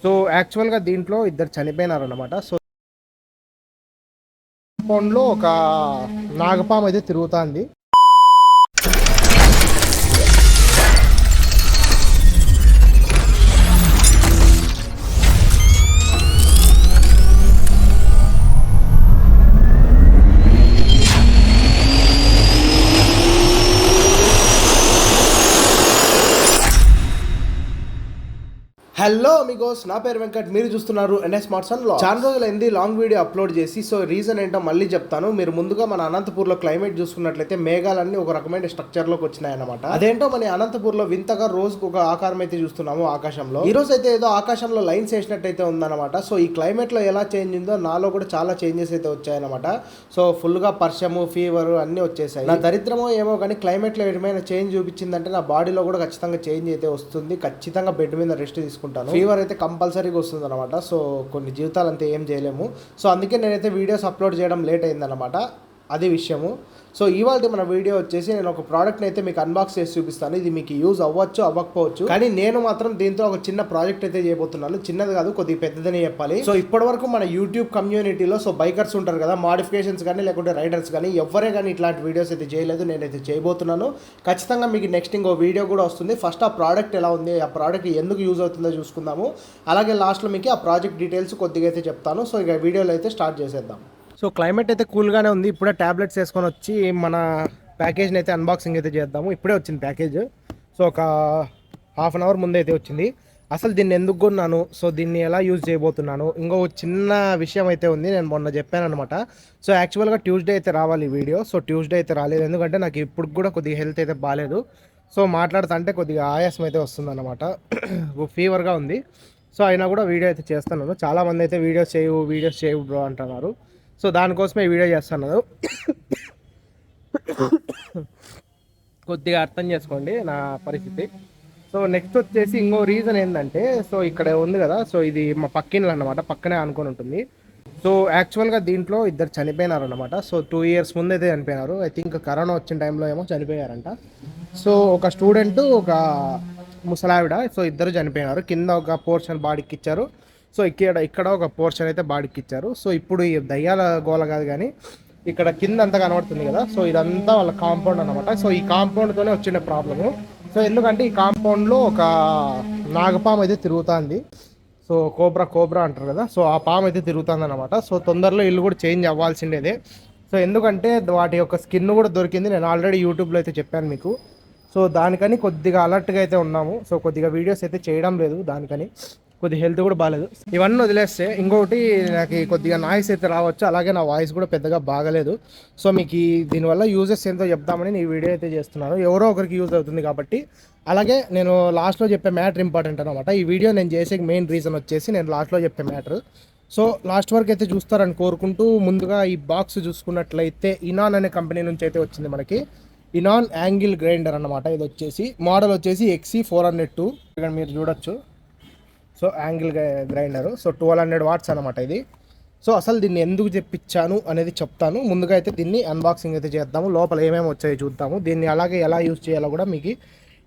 So యాక్చువల్గా దీంట్లో ఇద్దరు చనిపోయినారు అనమాట. సో ఫోన్లో ఒక నాగపాము అయితే తిరుగుతుంది. హలో అమిగోస్, నా పేరు వెంకట్, మీరు చూస్తున్నారు ఎన్ఎస్ స్మార్ట్స్ అండ్ వ్లాగ్స్. చాలా రోజులైంది లాంగ్ వీడియో అప్లోడ్ చేసి. సో రీజన్ ఏంటో మళ్ళీ చెప్తాను. మీరు ముందుగా మన అనంతపూర్లో క్లైమేట్ చూసుకున్నట్లయితే మేఘాలన్నీ ఒక రకమైన స్ట్రక్చర్లోకి వచ్చినాయన్నమాట. అదేంటో మన అనంతపూర్లో వింతగా రోజుకు ఒక ఆకారం అయితే చూస్తున్నాము ఆకాశంలో. ఈ రోజు అయితే ఏదో ఆకాశంలో లైన్స్ వేసినట్టయితే ఉందన్నమాట. సో ఈ క్లైమేట్లో ఎలా చేంజ్ ఉందో నాలో కూడా చాలా చేంజెస్ అయితే వచ్చాయన్నమాట. సో ఫుల్గా పర్షము, ఫీవర్ అన్నీ వచ్చేసాయి. నా దరిద్రమో ఏమో కానీ క్లైమేట్లో ఏమైనా చేంజ్ చూపించిందంటే నా బాడీలో కూడా ఖచ్చితంగా చేంజ్ అయితే వస్తుంది. ఖచ్చితంగా బెడ్ మీద రెస్ట్ తీసుకుంటాను. ఫీవర్ అయితే కంపల్సరీగా వస్తుంది అనమాట. సో కొన్ని జీవితాలు అంతే ఏం చేయలేము. సో అందుకే నేనైతే వీడియోస్ అప్లోడ్ చేయడం లేట్ అయిందనమాట. అది విషయము. సో ఇవాళ మన వీడియో వచ్చేసి నేను ఒక ప్రోడక్ట్ని అయితే మీకు అన్బాక్స్ చేసి చూపిస్తాను. ఇది మీకు యూజ్ అవ్వచ్చు, అవ్వకపోవచ్చు, కానీ నేను మాత్రం దీంతో ఒక చిన్న ప్రాజెక్ట్ అయితే చేయబోతున్నాను. చిన్నది కాదు, కొద్దిగా పెద్దదని చెప్పాలి. సో ఇప్పటి వరకు మన యూట్యూబ్ కమ్యూనిటీలో సో బైకర్స్ ఉంటారు కదా, మాడిఫికేషన్స్ కానీ లేకుంటే రైడర్స్ కానీ ఎవరే కానీ ఇట్లాంటి వీడియోస్ అయితే చేయలేదు. నేనైతే చేయబోతున్నాను. ఖచ్చితంగా మీకు నెక్స్ట్ ఇంకో వీడియో కూడా వస్తుంది. ఫస్ట్ ఆ ప్రోడక్ట్ ఎలా ఉంది, ఆ ప్రోడక్ట్ ఎందుకు యూజ్ అవుతుందో చూసుకుందాము. అలాగే లాస్ట్లో మీకు ఆ ప్రాజెక్ట్ డీటెయిల్స్ కొద్దిగా అయితే చెప్తాను. సో ఇక వీడియోలో అయితే స్టార్ట్ చేసేద్దాం. సో క్లైమేట్ అయితే కూల్గానే ఉంది. ఇప్పుడే ట్యాబ్లెట్స్ వేసుకొని వచ్చి మన ప్యాకేజ్ని అయితే అన్బాక్సింగ్ అయితే చేద్దాము. ఇప్పుడే వచ్చింది ప్యాకేజ్. సో ఒక హాఫ్ అన్ అవర్ ముందే అయితే వచ్చింది. అసలు దీన్ని ఎందుకు కొన్నాను, సో దీన్ని ఎలా యూజ్ చేయబోతున్నాను, ఇంకో చిన్న విషయం అయితే ఉంది. నేను మొన్న చెప్పాను అనమాట. సో యాక్చువల్గా ట్యూస్డే అయితే రావాలి ఈ వీడియో. సో ట్యూస్డే అయితే రాలేదు, ఎందుకంటే నాకు ఇప్పుడు కూడా కొద్దిగా హెల్త్ అయితే బాగాలేదు. సో మాట్లాడుతుంటే కొద్దిగా ఆయాసం అయితే వస్తుందన్నమాట. ఫీవర్గా ఉంది. సో అయినా కూడా వీడియో అయితే చేస్తున్నాను. చాలామంది అయితే వీడియోస్ చేయవు బ్రో అంటున్నారు. సో దానికోసమే వీడియో చేస్తున్నాను. కొద్దిగా అర్థం చేసుకోండి నా పరిస్థితి. సో నెక్స్ట్ వచ్చేసి ఇంకో రీజన్ ఏంటంటే, సో ఇక్కడ ఉంది కదా, సో ఇది మా పక్కిండ్లు అన్నమాట, పక్కనే అనుకొని ఉంటుంది. సో యాక్చువల్గా దీంట్లో ఇద్దరు చనిపోయినారు అనమాట. సో 2 years ముందు అయితే చనిపోయినారు. ఐ థింక్ కరోనా వచ్చిన టైంలో ఏమో చనిపోయారంట. సో ఒక స్టూడెంట్, ఒక ముసలావిడ, సో ఇద్దరు చనిపోయినారు. కింద ఒక పోర్షన్ బాడీకి ఇచ్చారు. సో ఇక్కడ ఒక పోర్షన్ అయితే బాడీకి ఇచ్చారు. సో ఇప్పుడు ఈ దయ్యాల గోల కాదు కానీ ఇక్కడ కింద అంతా కనబడుతుంది కదా, సో ఇదంతా వాళ్ళ కాంపౌండ్ అనమాట. సో ఈ కాంపౌండ్తోనే వచ్చిన ప్రాబ్లము. సో ఎందుకంటే ఈ కాంపౌండ్లో ఒక నాగపాము అయితే తిరుగుతుంది. సో కోబ్రా అంటారు కదా, సో ఆ పాము అయితే తిరుగుతుంది అనమాట. సో తొందరలో ఇల్లు కూడా చేంజ్ అవ్వాల్సిండేదే. సో ఎందుకంటే వాటి యొక్క స్కిన్ కూడా దొరికింది. నేను ఆల్రెడీ యూట్యూబ్లో అయితే చెప్పాను మీకు. సో దానికని కొద్దిగా అలర్ట్గా అయితే ఉన్నాము. సో కొద్దిగా వీడియోస్ అయితే చేయడం లేదు, దానికని కొద్దిగా హెల్త్ కూడా బాగాలేదు. ఇవన్నీ వదిలేస్తే ఇంకొకటి, నాకు కొద్దిగా నాయిస్ అయితే రావచ్చు, అలాగే నా వాయిస్ కూడా పెద్దగా బాగలేదు. సో మీకు దీనివల్ల యూజెస్ ఎంతో చెప్దామని నేను వీడియో అయితే చేస్తున్నాను. ఎవరో ఒకరికి యూజ్ అవుతుంది కాబట్టి. అలాగే నేను లాస్ట్లో చెప్పే మ్యాటర్ ఇంపార్టెంట్ అనమాట. ఈ వీడియో నేను చేసే మెయిన్ రీజన్ వచ్చేసి నేను లాస్ట్లో చెప్పే మ్యాటర్. సో లాస్ట్ వరకు అయితే చూస్తారని కోరుకుంటూ, ముందుగా ఈ బాక్స్ చూసుకున్నట్లయితే ఇనాన్ అనే కంపెనీ నుంచి అయితే వచ్చింది మనకి. ఇనాన్ యాంగిల్ గ్రైండర్ అనమాట. ఇది వచ్చేసి మోడల్ వచ్చేసి XC402. ఇక్కడ మీరు చూడొచ్చు. So angle grinder. So 1200 watts అనమాట ఇది. సో అసలు దీన్ని ఎందుకు తెప్పించాను అనేది చెప్తాను. ముందుగా అయితే దీన్ని అన్బాక్సింగ్ అయితే చేద్దాము. లోపల ఏమేమి వచ్చాయో చూద్దాము. దీన్ని అలాగే ఎలా యూజ్ చేయాలో కూడా మీకు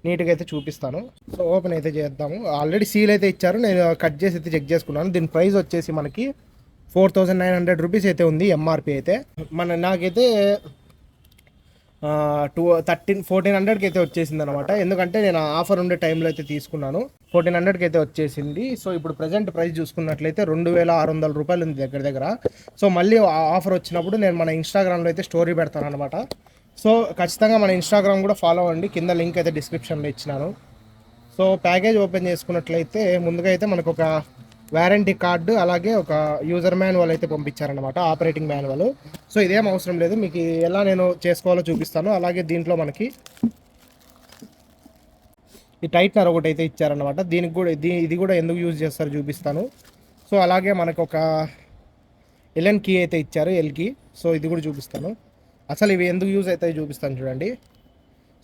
నీట్గా అయితే చూపిస్తాను. సో ఓపెన్ అయితే చేద్దాము. ఆల్రెడీ సీల్ అయితే ఇచ్చారు, నేను కట్ చేసి అయితే చెక్ చేసుకున్నాను. దీని ప్రైస్ వచ్చేసి మనకి 4900 రూపీస్ అయితే ఉంది ఎంఆర్పి అయితే. నాకైతే 1400కి అయితే వచ్చేసింది అనమాట. ఎందుకంటే నేను ఆఫర్ ఉండే టైంలో అయితే తీసుకున్నాను. 1400కి అయితే వచ్చేసింది. సో ఇప్పుడు ప్రజెంట్ ప్రైస్ చూసుకున్నట్లయితే 2600 రూపాయలు ఉంది దగ్గర. సో మళ్ళీ ఆఫర్ వచ్చినప్పుడు నేను మన ఇన్స్టాగ్రామ్లో అయితే స్టోరీ పెడతాను అనమాట. సో ఖచ్చితంగా మన ఇన్స్టాగ్రామ్ కూడా ఫాలో అవ్వండి. కింద లింక్ అయితే డిస్క్రిప్షన్లో ఇచ్చినాను. సో ప్యాకేజ్ ఓపెన్ చేసుకున్నట్లయితే ముందుగా అయితే మనకు ఒక వారంటీ కార్డు, అలాగే ఒక యూజర్ మాన్యువల్ అయితే పంపించారనమాట, ఆపరేటింగ్ మాన్యువల్. సో ఇదేం అవసరం లేదు, మీకు ఎలా నేను చేసుకోవాలో చూపిస్తాను. అలాగే దీంట్లో మనకి ఈ టైట్నర్ ఒకటి అయితే ఇచ్చారనమాట. దీనికి కూడా ఇది కూడా ఎందుకు యూజ్ చేస్తారో చూపిస్తాను. సో అలాగే మనకు ఒక ఎల్ఎన్ కీ అయితే ఇచ్చారు, ఎల్కి. సో ఇది కూడా చూపిస్తాను. అసలు ఇవి ఎందుకు యూజ్ అవుతాయి చూపిస్తాను చూడండి.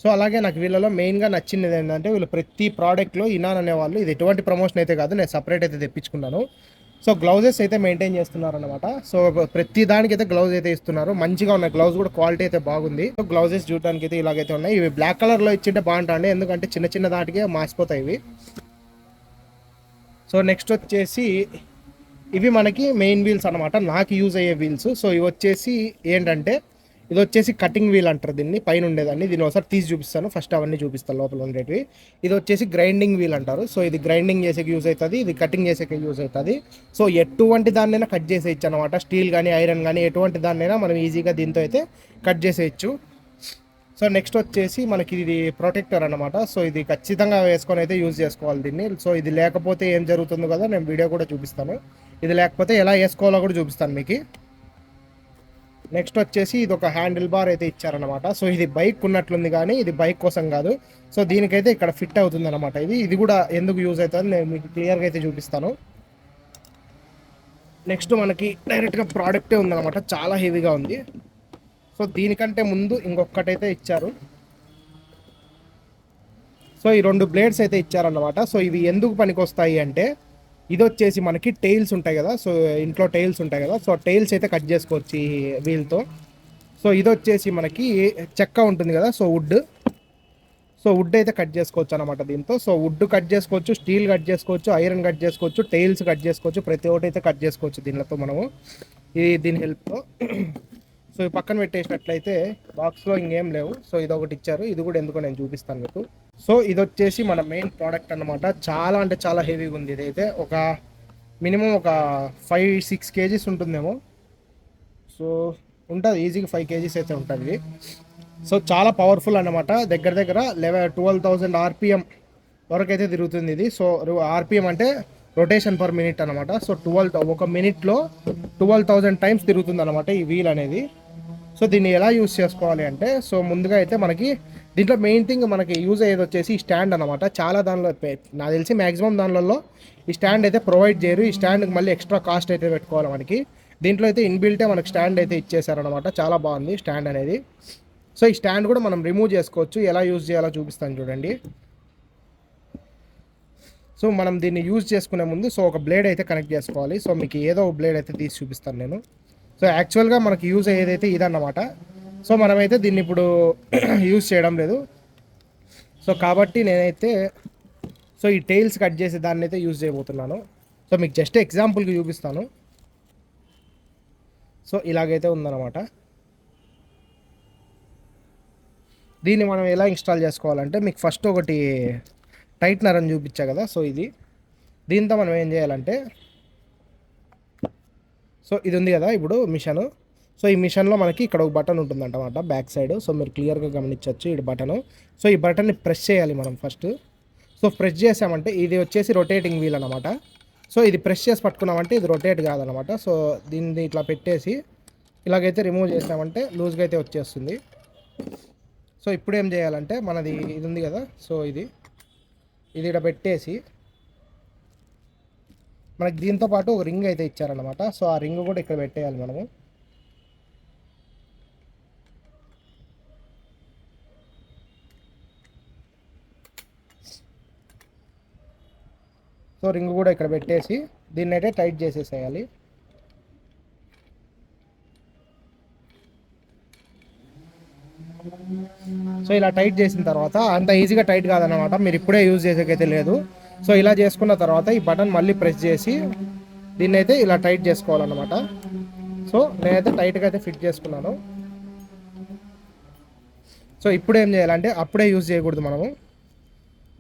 సో అలాగే నాకు వీళ్ళలో మెయిన్గా నచ్చింది ఏంటంటే, వీళ్ళు ప్రతి ప్రోడక్ట్లో ఇనాన్ అనేవాళ్ళు, ఇది ఎటువంటి ప్రమోషన్ అయితే కాదు, నేను సపరేట్ అయితే తెప్పించుకున్నాను. సో గ్లౌజెస్ అయితే మెయింటైన్ చేస్తున్నారు అనమాట. సో ప్రతి దానికి అయితే గ్లౌజ్ అయితే ఇస్తున్నారు. మంచిగా ఉన్నాయి గ్లౌజ్ కూడా, క్వాలిటీ అయితే బాగుంది. సో గ్లౌజెస్ చూడడానికి అయితే ఇలాగైతే ఉన్నాయి. ఇవి బ్లాక్ కలర్లో ఇచ్చింటే బాగుంటాయండి, ఎందుకంటే చిన్న దాటికే మాసిపోతాయి ఇవి. సో నెక్స్ట్ వచ్చేసి ఇవి మనకి మెయిన్ వీల్స్ అనమాట, నాకు యూజ్ అయ్యే వీల్స్. సో ఇవి వచ్చేసి ఏంటంటే, ఇది వచ్చేసి కటింగ్ వీల్ అంటారు దీన్ని, పైన ఉండేదాన్ని. దీన్ని ఒకసారి తీసి చూపిస్తాను, ఫస్ట్ అవన్నీ చూపిస్తాను లోపల ఉండేటివి. ఇది వచ్చేసి గ్రైండింగ్ వీల్ అంటారు. సో ఇది గ్రైండింగ్ చేసేకి యూజ్ అవుతుంది, ఇది కటింగ్ చేసేకి యూజ్ అవుతుంది. సో ఎటువంటి దాన్నైనా కట్ చేసేయచ్చు అనమాట, స్టీల్ కానీ ఐరన్ కానీ ఎటువంటి దాన్నైనా మనం ఈజీగా దీంతో అయితే కట్ చేసేయచ్చు. సో నెక్స్ట్ వచ్చేసి మనకి ఇది ప్రొటెక్టర్ అనమాట. సో ఇది ఖచ్చితంగా వేసుకొని అయితే యూజ్ చేసుకోవాలి దీన్ని. సో ఇది లేకపోతే ఏం జరుగుతుందో కదా, నేను వీడియో కూడా చూపిస్తాను. ఇది లేకపోతే ఎలా వేసుకోవాలో కూడా చూపిస్తాను మీకు. నెక్స్ట్ వచ్చేసి ఇది ఒక హ్యాండిల్ బార్ అయితే ఇచ్చారనమాట. సో ఇది బైక్ ఉన్నట్లుంది కానీ ఇది బైక్ కోసం కాదు. సో దీనికైతే ఇక్కడ ఫిట్ అవుతుంది అనమాట. ఇది కూడా ఎందుకు యూజ్ అవుతుంది నేను మీకు క్లియర్గా అయితే చూపిస్తాను. నెక్స్ట్ మనకి డైరెక్ట్గా ప్రోడక్టే ఉందన్నమాట, చాలా హెవీగా ఉంది. సో దీనికంటే ముందు ఇంకొకటైతే ఇచ్చారు. సో ఈ 2 బ్లేడ్స్ అయితే ఇచ్చారన్నమాట. సో ఇవి ఎందుకు పనికొస్తాయి అంటే, ఇది వచ్చేసి మనకి టైల్స్ ఉంటాయి కదా, సో ఇంట్లో టైల్స్ ఉంటాయి కదా, సో టైల్స్ అయితే కట్ చేసుకోవచ్చు ఈ వీల్తో. సో ఇది వచ్చేసి మనకి చెక్క ఉంటుంది కదా, సో వుడ్ అయితే కట్ చేసుకోవచ్చు అనమాట దీంతో. సో వుడ్ కట్ చేసుకోవచ్చు, స్టీల్ కట్ చేసుకోవచ్చు, ఐరన్ కట్ చేసుకోవచ్చు, టైల్స్ కట్ చేసుకోవచ్చు, ప్రతి ఒక్కటి అయితే కట్ చేసుకోవచ్చు దీనితో మనము, దీని హెల్ప్తో. సో ఈ పక్కన పెట్టేసినట్లయితే బాక్స్లో ఇంకేం లేవు. సో ఇది ఒకటి ఇచ్చారు, ఇది కూడా ఎందుకో నేను చూపిస్తాను మీకు. సో ఇది వచ్చేసి మన మెయిన్ ప్రోడక్ట్ అనమాట. చాలా అంటే చాలా హెవీగా ఉంది. ఇదైతే ఒక మినిమం ఒక 5-6 కేజీస్ ఉంటుందేమో. సో ఉంటుంది ఈజీగా 5 కేజీస్ అయితే ఉంటుంది. సో చాలా పవర్ఫుల్ అనమాట. దగ్గర దగ్గర 12,000 ఆర్పిఎం వరకు అయితే తిరుగుతుంది ఇది. సో ఆర్పిఎం అంటే రొటేషన్ పర్ మినిట్ అనమాట. సో ఒక మినిట్లో 12,000 టైమ్స్ తిరుగుతుంది అనమాట ఈ వీల్ అనేది. సో దీన్ని ఎలా యూజ్ చేసుకోవాలి అంటే, సో ముందుగా అయితే మనకి దీంట్లో మెయిన్ థింగ్ మనకి యూజ్ అయ్యేది వచ్చేసి ఈ స్టాండ్ అనమాట. చాలా దానిలో నాకు తెలిసి మ్యాక్సిమం దానిలలో ఈ స్టాండ్ అయితే ప్రొవైడ్ చేయరు. ఈ స్టాండ్కి మళ్ళీ ఎక్స్ట్రా కాస్ట్ అయితే పెట్టుకోవాలి మనకి. దీంట్లో అయితే ఇన్బిల్టే మనకి స్టాండ్ అయితే ఇచ్చేసారనమాట. చాలా బాగుంది స్టాండ్ అనేది. సో ఈ స్టాండ్ కూడా మనం రిమూవ్ చేసుకోవచ్చు, ఎలా యూజ్ చేయాలో చూపిస్తాను చూడండి. సో మనం దీన్ని యూజ్ చేసుకునే ముందు సో ఒక బ్లేడ్ అయితే కనెక్ట్ చేసుకోవాలి. సో మీకు ఏదో ఒక బ్లేడ్ అయితే తీసి చూపిస్తాను నేను. సో యాక్చువల్గా మనకి యూజ్ అయ్యేదైతే ఇదన్నమాట. సో మనమైతే దీన్ని ఇప్పుడు యూజ్ చేయడం లేదు. సో కాబట్టి నేనైతే సో ఈ టైల్స్ కట్ చేసి దాన్ని అయితే యూజ్ చేయబోతున్నాను. సో మీకు జస్ట్ ఎగ్జాంపుల్కి చూపిస్తాను. సో ఇలాగైతే ఉందన్నమాట. దీన్ని మనం ఎలా ఇన్స్టాల్ చేసుకోవాలంటే, మీకు ఫస్ట్ ఒకటి టైట్నర్ అని చూపించా కదా, సో దీంతో మనం ఏం చేయాలంటే, సో ఇది ఉంది కదా ఇప్పుడు మిషను. సో ఈ మిషన్లో మనకి ఇక్కడ ఒక బటన్ ఉంటుందంటమాట బ్యాక్ సైడ్. సో మీరు క్లియర్గా గమనించవచ్చు ఈ బటను. సో ఈ బటన్ని ప్రెస్ చేయాలి మనం ఫస్ట్. సో ప్రెస్ చేసామంటే ఇది వచ్చేసి రొటేటింగ్ వీల్ అనమాట. సో ఇది ప్రెస్ చేసి పట్టుకున్నామంటే ఇది రొటేట్ కాదనమాట. సో దీన్ని ఇట్లా పెట్టేసి ఇలాగైతే రిమూవ్ చేసామంటే లూజ్గా అయితే వచ్చేస్తుంది. సో ఇప్పుడు ఏం చేయాలంటే మనది ఇది ఉంది కదా, సో ఇది ఇక్కడ పెట్టేసి మనకి దీంతో పాటు ఒక రింగ్ అయితే ఇచ్చారనమాట. సో ఆ రింగ్ కూడా ఇక్కడ పెట్టేయాలి మనము. సో రింగ్ కూడా ఇక్కడ పెట్టేసి దీన్ని అయితే టైట్ చేసేసేయాలి. సో ఇలా టైట్ చేసిన తర్వాత అంత ఈజీగా టైట్ కాదనమాట, మీరు ఇప్పుడే యూజ్ చేసేకైతే లేదు. సో ఇలా చేసుకున్న తర్వాత ఈ బటన్ మళ్ళీ ప్రెస్ చేసి దీన్ని అయితే ఇలా టైట్ చేసుకోవాలన్నమాట. సో నేనైతే టైట్గా అయితే ఫిట్ చేసుకున్నాను. సో ఇప్పుడు ఏం చేయాలంటే అప్పుడే యూజ్ చేయకూడదు మనము.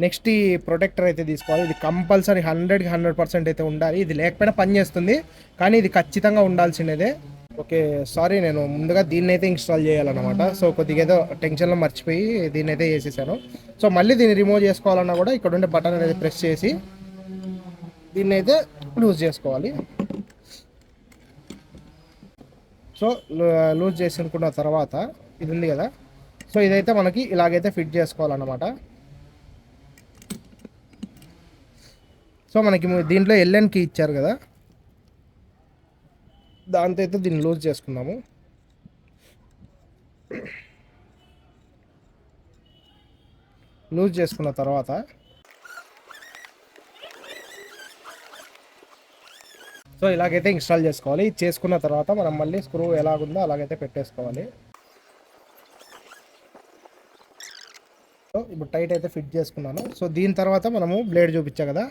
నెక్స్ట్ ఈ ప్రొటెక్టర్ అయితే తీసుకోవాలి. ఇది కంపల్సరీ 100కి 100% అయితే ఉండాలి. ఇది లేకపోయినా పని చేస్తుంది, కానీ ఇది ఖచ్చితంగా ఉండాల్సినదే. ఓకే సారీ, నేను ముందుగా దీన్ని అయితే ఇన్స్టాల్ చేయాలన్నమాట. సో కొద్దిగా ఏదో టెన్షన్లో మర్చిపోయి దీన్ని అయితే వేసేసాను. సో మళ్ళీ దీన్ని రిమూవ్ చేసుకోవాలన్నా కూడా ఇక్కడ ఉండే బటన్ అనేది ప్రెస్ చేసి దీన్ని అయితే లూజ్ చేసుకోవాలి. సో లూజ్ చేసుకున్న తర్వాత ఇది ఉంది కదా, సో ఇదైతే మనకి ఇలాగైతే ఫిట్ చేసుకోవాలన్నమాట. సో మనకి దీంట్లో ఎల్ఎన్ కీ ఇచ్చారు కదా, దాంతో అయితే దీన్ని లూజ్ చేసుకుందాము. లూజ్ చేసుకున్న తర్వాత సో ఇలాగైతే ఇన్స్టాల్ చేసుకోవాలి. చేసుకున్న తర్వాత మనం మళ్ళీ స్క్రూ ఎలాగుందో అలాగైతే పెట్టేసుకోవాలి. సో ఇప్పుడు టైట్ అయితే ఫిట్ చేసుకున్నాను. సో దీని తర్వాత మనము బ్లేడ్ చూపించా కదా,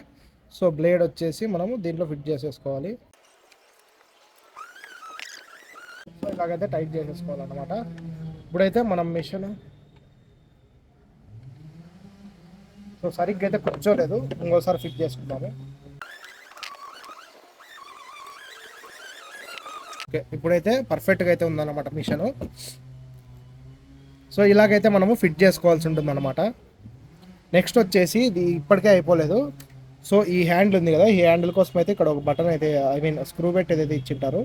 సో బ్లేడ్ వచ్చేసి మనము దీంట్లో ఫిట్ చేసేసుకోవాలి. సో ఇలాగైతే టైట్ చేసేసుకోవాలన్నమాట. ఇప్పుడైతే మనం మిషన్ సో సరిగ్గా అయితే కూర్చోలేదు, ఇంకోసారి ఫిట్ చేసుకుందాము. ఓకే, ఇప్పుడైతే పర్ఫెక్ట్గా అయితే ఉందన్నమాట మిషను. సో ఇలాగైతే మనము ఫిట్ చేసుకోవాల్సి ఉంటుందన్నమాట. నెక్స్ట్ వచ్చేసి ఇది ఇప్పటికే అయిపోలేదు. సో ఈ హ్యాండిల్ ఉంది కదా, ఈ హ్యాండిల్ కోసం అయితే ఇక్కడ ఒక బటన్ అయితే స్క్రూ పెట్టి ఏదైతే ఇచ్చింటారు.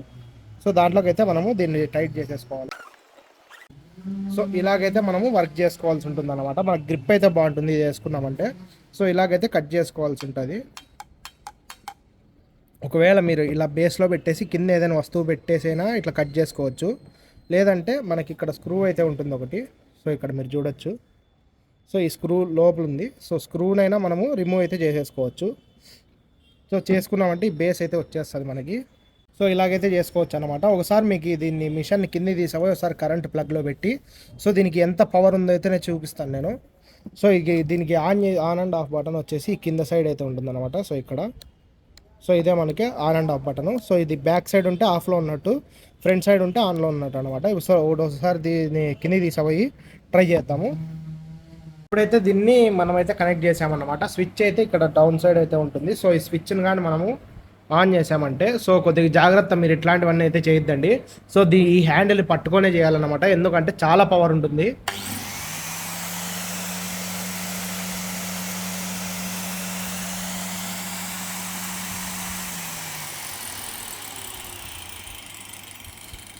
సో దాంట్లోకి అయితే మనము దీన్ని టైట్ చేసేసుకోవాలి. సో ఇలాగైతే మనము వర్క్ చేసుకోవాల్సి ఉంటుంది అనమాట. మనకు గ్రిప్ అయితే బాగుంటుంది ఇది వేసుకున్నామంటే. సో ఇలాగైతే కట్ చేసుకోవాల్సి ఉంటుంది. ఒకవేళ మీరు ఇలా బేస్లో పెట్టేసి కింద ఏదైనా వస్తువు పెట్టేసైనా ఇట్లా కట్ చేసుకోవచ్చు. లేదంటే మనకి ఇక్కడ స్క్రూ అయితే ఉంటుంది ఒకటి. సో ఇక్కడ మీరు చూడొచ్చు. సో ఈ స్క్రూ లోపల ఉంది. సో స్క్రూనైనా మనము రిమూవ్ అయితే చేసేసుకోవచ్చు. సో చేసుకున్నామంటే ఈ బేస్ అయితే వచ్చేస్తుంది మనకి. సో ఇలాగైతే చేసుకోవచ్చు అనమాట. ఒకసారి మీకు దీన్ని మిషన్ని కింద తీసావో ఒకసారి కరెంట్ ప్లగ్లో పెట్టి సో దీనికి ఎంత పవర్ ఉందో అయితే నేను చూపిస్తాను నేను. సో దీనికి ఆన్ అండ్ ఆఫ్ బటన్ వచ్చేసి కింద సైడ్ అయితే ఉంటుందన్నమాట. సో ఇక్కడ సో ఇదే మనకి on and of button. So ఇది బ్యాక్ సైడ్ ఉంటే ఆఫ్లో ఉన్నట్టు, ఫ్రంట్ సైడ్ ఉంటే ఆన్లో ఉన్నట్టు అనమాట. సో ఒకసారి దీన్ని కింద తీసిపోయి ట్రై చేద్దాము. ఇప్పుడైతే దీన్ని మనమైతే కనెక్ట్ చేసామన్నమాట. స్విచ్ అయితే ఇక్కడ డౌన్ సైడ్ అయితే ఉంటుంది. సో ఈ స్విచ్ని కానీ మనము ఆన్ చేసామంటే సో కొద్దిగా జాగ్రత్త, మీరు ఇట్లాంటివన్నీ అయితే చేయొద్దండి. సో ఈ హ్యాండిల్ పట్టుకొనే చేయాలన్నమాట, ఎందుకంటే చాలా పవర్ ఉంటుంది.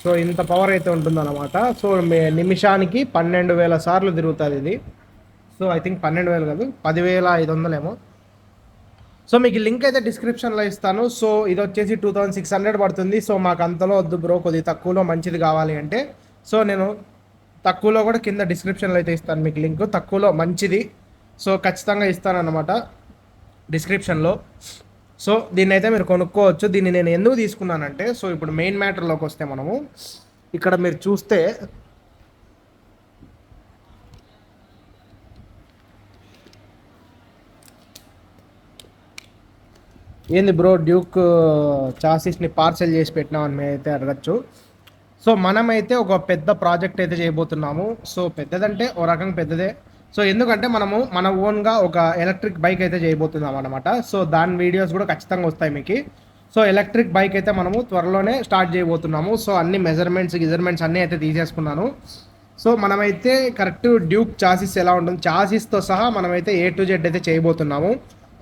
సో ఇంత పవర్ అయితే ఉంటుందన్నమాట. సో నిమిషానికి 12,000 సార్లు తిరుగుతుంది ఇది. సో ఐ థింక్ 12,000 కాదు, 10,500 ఏమో. సో మీకు లింక్ అయితే డిస్క్రిప్షన్లో ఇస్తాను. సో ఇది వచ్చేసి 2600 పడుతుంది. సో మాకు అంతలో వద్దు బ్రో, కొద్దిగా తక్కువలో మంచిది కావాలి అంటే సో నేను తక్కువలో కూడా కింద డిస్క్రిప్షన్లో అయితే ఇస్తాను మీకు లింక్, తక్కువలో మంచిది. సో ఖచ్చితంగా ఇస్తానన్నమాట డిస్క్రిప్షన్లో. సో దీన్ని అయితే మీరు కొనుక్కోవచ్చు. దీన్ని నేను ఎందుకు తీసుకున్నానంటే సో ఇప్పుడు మెయిన్ మ్యాటర్లోకి వస్తే మనము ఇక్కడ మీరు చూస్తే ఏంది బ్రో డ్యూక్ చాసిస్ని పార్సెల్ చేసి పెట్టినామని మేమైతే అడగచ్చు. సో మనమైతే ఒక పెద్ద ప్రాజెక్ట్ అయితే చేయబోతున్నాము. సో పెద్దదంటే ఓ రకంగా పెద్దదే. సో ఎందుకంటే మనము మన ఓన్గా ఒక ఎలక్ట్రిక్ బైక్ అయితే చేయబోతున్నాం అనమాట. సో దాని వీడియోస్ కూడా ఖచ్చితంగా వస్తాయి మీకు. సో ఎలక్ట్రిక్ బైక్ అయితే మనము త్వరలోనే స్టార్ట్ చేయబోతున్నాము. సో అన్ని మెజర్మెంట్స్ అన్నీ అయితే తీసేసుకున్నాను. సో మనమైతే కరెక్ట్ డ్యూక్ చాసిస్ ఎలా ఉంటుంది, చాసిస్తో సహా మనమైతే A to Z అయితే చేయబోతున్నాము.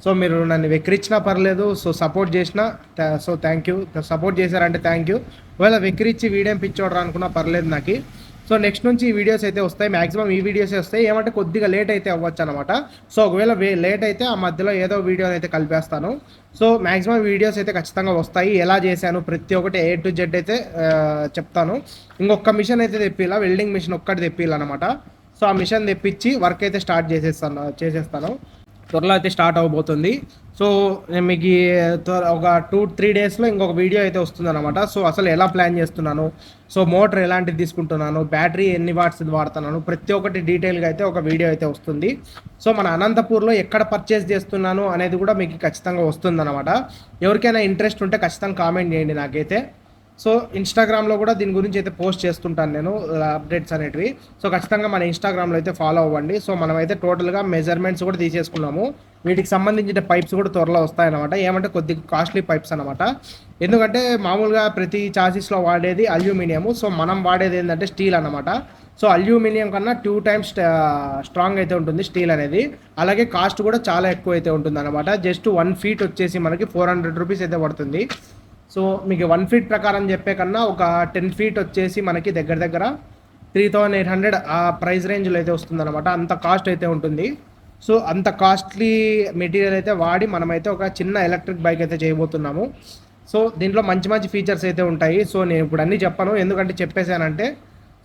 సో మీరు నన్ను వెక్కిరించినా పర్లేదు, సో సపోర్ట్ చేసినా సో థ్యాంక్ యూ, సపోర్ట్ చేశారంటే థ్యాంక్ యూ. ఒకవేళ వెక్కిరించి వీడియో పిచ్చోడరా అనుకున్నా పర్లేదు నాకు. సో నెక్స్ట్ నుంచి ఈ వీడియోస్ అయితే వస్తాయి, మ్యాక్సిమం ఈ వీడియోసే వస్తాయి. ఏమంటే కొద్దిగా లేట్ అయితే అవ్వచ్చు అనమాట. సో ఒకవేళ లేట్ అయితే ఆ మధ్యలో ఏదో వీడియోని అయితే కలిపేస్తాను. సో మ్యాక్సిమం వీడియోస్ అయితే ఖచ్చితంగా వస్తాయి. ఎలా చేశాను ప్రతి ఒక్కటి A to Z అయితే చెప్తాను. ఇంకొక మిషన్ అయితే తెప్పిలా, వెల్డింగ్ మిషన్ ఒక్కటి తెప్పిలనమాట. సో ఆ మిషన్ తెప్పించి వర్క్ అయితే స్టార్ట్ చేసేస్తాను. త్వరలో అయితే స్టార్ట్ అవ్వబోతుంది. సో నేను మీకు ఒక 2-3 డేస్లో ఇంకొక వీడియో అయితే వస్తుందన్నమాట. సో అసలు ఎలా ప్లాన్ చేస్తున్నాను, సో మోటార్ ఎలాంటిది తీసుకుంటున్నాను, బ్యాటరీ ఎన్ని వాట్స్ వాడుతున్నాను, ప్రతి ఒక్కటి డీటెయిల్గా అయితే ఒక వీడియో అయితే వస్తుంది. సో మన అనంతపూర్లో ఎక్కడ పర్చేస్ చేస్తున్నాను అనేది కూడా మీకు ఖచ్చితంగా వస్తుందన్నమాట. ఎవరికైనా ఇంట్రెస్ట్ ఉంటే ఖచ్చితంగా కామెంట్ చేయండి నాకైతే. సో ఇన్స్టాగ్రామ్లో కూడా దీని గురించి అయితే పోస్ట్ చేస్తుంటాను నేను అప్డేట్స్ అనేటివి. సో ఖచ్చితంగా మన ఇన్స్టాగ్రామ్లో అయితే ఫాలో అవ్వండి. సో మనమైతే టోటల్గా మెజర్మెంట్స్ కూడా తీసేసుకున్నాము. వీటికి సంబంధించిన పైప్స్ కూడా త్వరలో వస్తాయన్నమాట. ఏమంటే కొద్దిగా కాస్ట్లీ పైప్స్ అనమాట. ఎందుకంటే మామూలుగా ప్రతి చాసిస్లో వాడేది అల్యూమినియం. సో మనం వాడేది ఏంటంటే స్టీల్ అనమాట. సో అల్యూమినియం కన్నా 2 times స్ట్రాంగ్ అయితే ఉంటుంది స్టీల్ అనేది. అలాగే కాస్ట్ కూడా చాలా ఎక్కువ అయితే ఉంటుంది అనమాట. జస్ట్ 1 feet వచ్చేసి మనకి 400 రూపీస్ అయితే పడుతుంది. సో మీకు 1 feet ప్రకారం చెప్పే కన్నా ఒక 10 feet వచ్చేసి మనకి దగ్గర 3,800 ఆ ప్రైస్ రేంజ్లో అయితే వస్తుందన్నమాట. అంత కాస్ట్ అయితే ఉంటుంది. సో అంత కాస్ట్లీ మెటీరియల్ అయితే వాడి మనమైతే ఒక చిన్న ఎలక్ట్రిక్ బైక్ అయితే చేయబోతున్నాము. సో దీంట్లో మంచి ఫీచర్స్ అయితే ఉంటాయి. సో నేను ఇప్పుడు అన్నీ చెప్పను, ఎందుకంటే చెప్పేశానంటే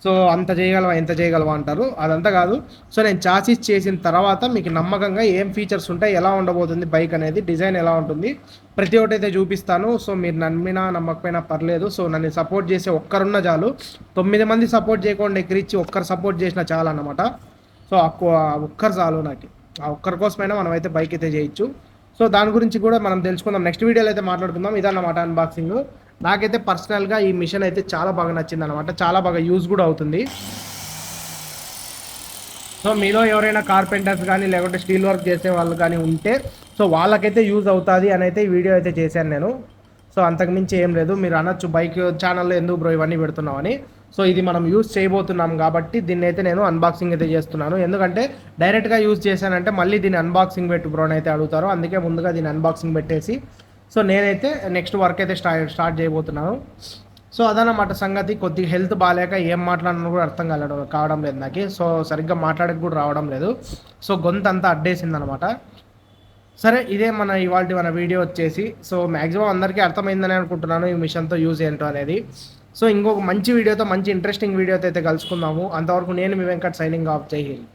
సో అంత చేయగలవా ఎంత చేయగలవా అంటారు. అదంతా కాదు. సో నేను చాసిస్ చేసిన తర్వాత మీకు నమ్మకంగా ఏం ఫీచర్స్ ఉంటాయి, ఎలా ఉండబోతుంది బైక్ అనేది, డిజైన్ ఎలా ఉంటుంది, ప్రతి ఒక్కటి అయితే చూపిస్తాను. సో మీరు నమ్మినా నమ్మకపోయినా పర్లేదు. సో నన్ను సపోర్ట్ చేసే ఒక్కరున్న చాలు. 9 మంది సపోర్ట్ చేయకుండా ఎక్కిరిచ్చి ఒక్కరు సపోర్ట్ చేసినా చాలు అనమాట. సో ఒక్కరు చాలు నాకు, ఆ ఒక్కరి కోసమైనా మనం అయితే బైక్ అయితే చేయొచ్చు. సో దాని గురించి కూడా మనం తెలుసుకుందాం, నెక్స్ట్ వీడియోలో అయితే మాట్లాడుకుందాం. ఇదన్నమాట అన్బాక్సింగ్. నాకైతే పర్సనల్గా ఈ మిషన్ అయితే చాలా బాగా నచ్చింది అనమాట, చాలా బాగా యూజ్ కూడా అవుతుంది. సో మీలో ఎవరైనా కార్పెంటర్స్ కానీ లేకుంటే స్టీల్ వర్క్ చేసే వాళ్ళు కానీ ఉంటే సో వాళ్ళకైతే యూజ్ అవుతుంది అని అయితే ఈ వీడియో అయితే చేశాను నేను. సో అంతకుమించి ఏం లేదు. మీరు అనొచ్చు బైక్ ఛానల్లో ఎందుకు బ్రో ఇవన్నీ పెడుతున్నామని. సో ఇది మనం యూజ్ చేయబోతున్నాం కాబట్టి దీన్ని అయితే నేను అన్బాక్సింగ్ అయితే చేస్తున్నాను. ఎందుకంటే డైరెక్ట్గా యూజ్ చేశానంటే మళ్ళీ దీన్ని అన్బాక్సింగ్ పెట్టు బ్రో అని అయితే అడుగుతారు. అందుకే ముందుగా దీన్ని అన్బాక్సింగ్ పెట్టేసి సో నేనైతే నెక్స్ట్ వర్క్ అయితే స్టార్ట్ చేయబోతున్నాను. సో అదనమాట సంగతి. కొద్దిగా హెల్త్ బాగాలేక ఏం మాట్లాడినా కూడా అర్థం కావడం లేదు నాకు. సో సరిగ్గా మాట్లాడక కూడా రావడం లేదు. సో గొంతు అంతా అడ్డేసింది అనమాట. సరే, ఇదే మన వీడియో వచ్చేసి. సో మ్యాక్సిమం అందరికీ అర్థమైందని అనుకుంటున్నాను ఈ మిషన్తో యూజ్ ఏంటో అనేది. సో ఇంకొక మంచి వీడియోతో, మంచి ఇంట్రెస్టింగ్ వీడియోతో అయితే కలుసుకుందాము. అంతవరకు నేను మీ వెంకట్ సైనింగ్ ఆఫ్. జై హింద్.